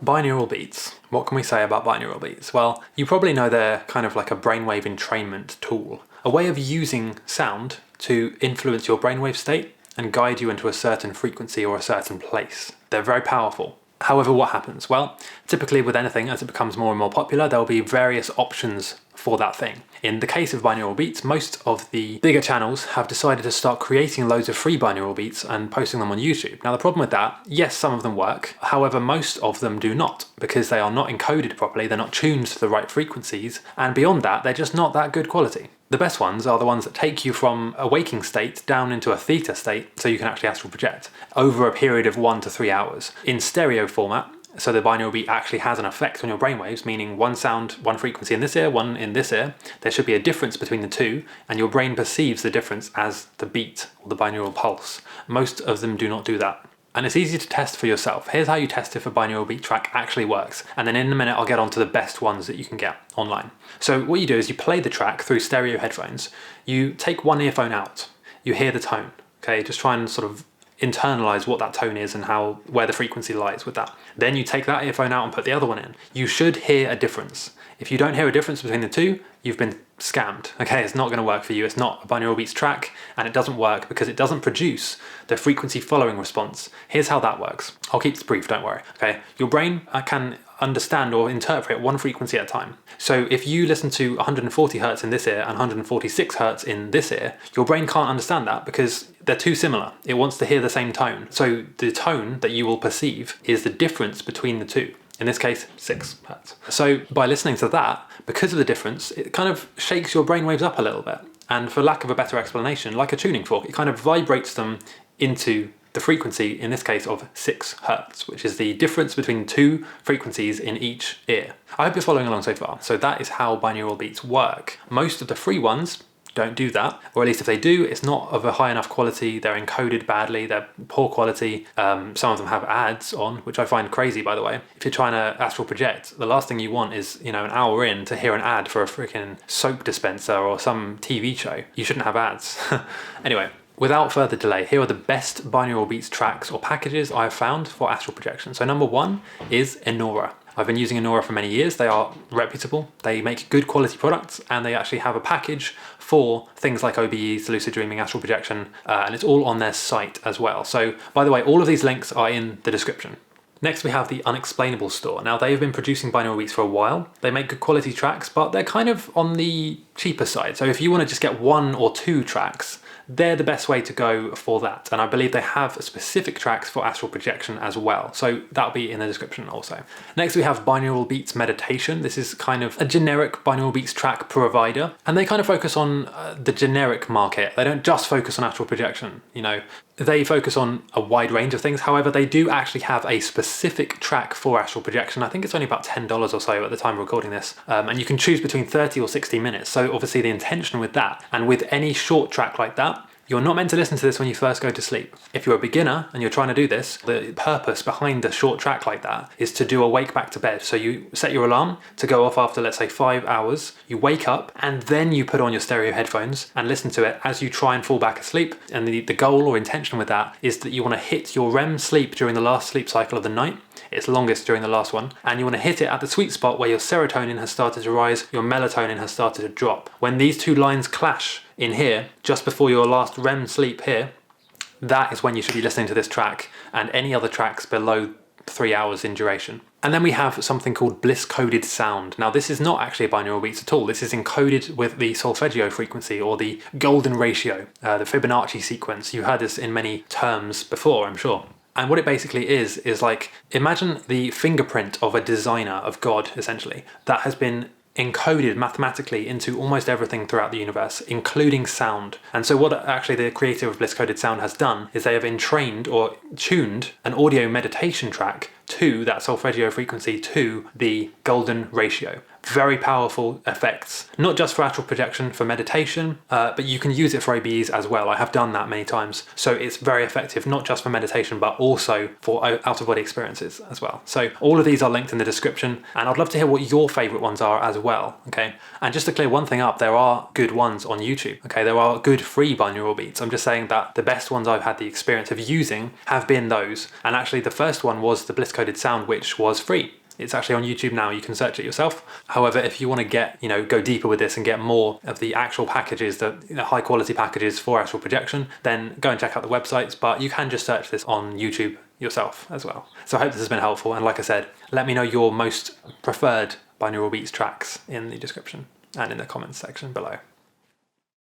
Binaural beats. What can we say about binaural beats? Well, you probably know they're kind of like a brainwave entrainment tool, a way of using sound to influence your brainwave state and guide you into a certain frequency or a certain place. They're very powerful. However, what happens? Well, typically with anything, as it becomes more and more popular, there will be various options for that thing. In the case of binaural beats, most of the bigger channels have decided to start creating loads of free binaural beats and posting them on YouTube. Now, the problem with that, yes, some of them work. However, most of them do not, because they are not encoded properly, they're not tuned to the right frequencies, and beyond that, they're just not that good quality. The best ones are the ones that take you from a waking state down into a theta state so you can actually astral project over a period of 1 to 3 hours in stereo format. So the binaural beat actually has an effect on your brainwaves, meaning one sound, one frequency in this ear, one in this ear. There should be a difference between the two, and your brain perceives the difference as the beat or the binaural pulse. Most of them do not do that. And it's easy to test for yourself. Here's how you test if a binaural beat track actually works. And then in a minute, I'll get on to the best ones that you can get online. So what you do is you play the track through stereo headphones. You take one earphone out. You hear the tone, okay? Just try and sort of internalize what that tone is and where the frequency lies with that. Then you take that earphone out and put the other one in. You should hear a difference. If you don't hear a difference between the two, you've been scammed. Okay, it's not going to work for you. It's not a binaural beats track, and it doesn't work because it doesn't produce the frequency following response. Here's how that works. I'll keep this brief, don't worry. Okay, your brain can understand or interpret one frequency at a time. So if you listen to 140 hertz in this ear and 146 hertz in this ear, your brain can't understand that because they're too similar. It wants to hear the same tone. So the tone that you will perceive is the difference between the two. In this case, 6 hertz. So by listening to that, because of the difference, it kind of shakes your brainwaves up a little bit. And for lack of a better explanation, like a tuning fork, it kind of vibrates them into the frequency, in this case, of 6 hertz, which is the difference between two frequencies in each ear. I hope you're following along so far. So that is how binaural beats work. Most of the free ones don't do that, or at least if they do, it's not of a high enough quality. They're encoded badly, they're poor quality. Some of them have ads on, which I find crazy, by the way. If you're trying to astral project, the last thing you want is, an hour in to hear an ad for a freaking soap dispenser or some TV show. You shouldn't have ads. Anyway, without further delay, here are the best binaural beats tracks or packages I've found for astral projection. So number one is Enora. I've been using Enora for many years. They are reputable, they make good quality products, and they actually have a package for things like OBEs, lucid dreaming, astral projection, and it's all on their site as well. So by the way, all of these links are in the description. Next we have the Unexplainable store. Now they've been producing binaural beats for a while. They make good quality tracks, but they're kind of on the cheaper side. So if you want to just get 1 or 2 tracks, they're the best way to go for that. And I believe they have specific tracks for astral projection as well. So that'll be in the description also. Next we have Binaural Beats Meditation. This is kind of a generic binaural beats track provider. And they kind of focus on the generic market. They don't just focus on astral projection, They focus on a wide range of things. However, they do actually have a specific track for astral projection. I think it's only about $10 or so at the time of recording this. And you can choose between 30 or 60 minutes. So obviously the intention with that, and with any short track like that, you're not meant to listen to this when you first go to sleep. If you're a beginner and you're trying to do this, the purpose behind a short track like that is to do a wake back to bed. So you set your alarm to go off after, let's say, 5 hours. You wake up and then you put on your stereo headphones and listen to it as you try and fall back asleep. And the goal or intention with that is that you want to hit your REM sleep during the last sleep cycle of the night. It's longest during the last one. And you want to hit it at the sweet spot where your serotonin has started to rise, your melatonin has started to drop. When these two lines clash in here, just before your last REM sleep here, that is when you should be listening to this track and any other tracks below 3 hours in duration. And then we have something called Bliss coded sound. Now this is not actually a binaural beats at all. This is encoded with the solfeggio frequency or the golden ratio, the Fibonacci sequence. You heard this in many terms before, I'm sure. And what it basically is like, imagine the fingerprint of a designer, of God, essentially, that has been encoded mathematically into almost everything throughout the universe, including sound. And so what actually the creator of Bliss Coded Sound has done is they have entrained or tuned an audio meditation track to that solfeggio frequency, to the golden ratio. very powerful effects, not just for astral projection, for meditation, but you can use it for OBEs as well. I have done that many times. So it's very effective, not just for meditation, but also for out-of-body experiences as well. So all of these are linked in the description, and I'd love to hear what your favorite ones are as well, okay? And just to clear one thing up, there are good ones on YouTube, okay? There are good free binaural beats. I'm just saying that the best ones I've had the experience of using have been those. And actually the first one was the Bliss coded sound, which was free. It's actually on YouTube now, you can search it yourself. However, if you want to get, go deeper with this and get more of the actual packages, the high quality packages for astral projection, then go and check out the websites, but you can just search this on YouTube yourself as well. So I hope this has been helpful, and like I said, let me know your most preferred binaural beats tracks in the description and in the comments section below.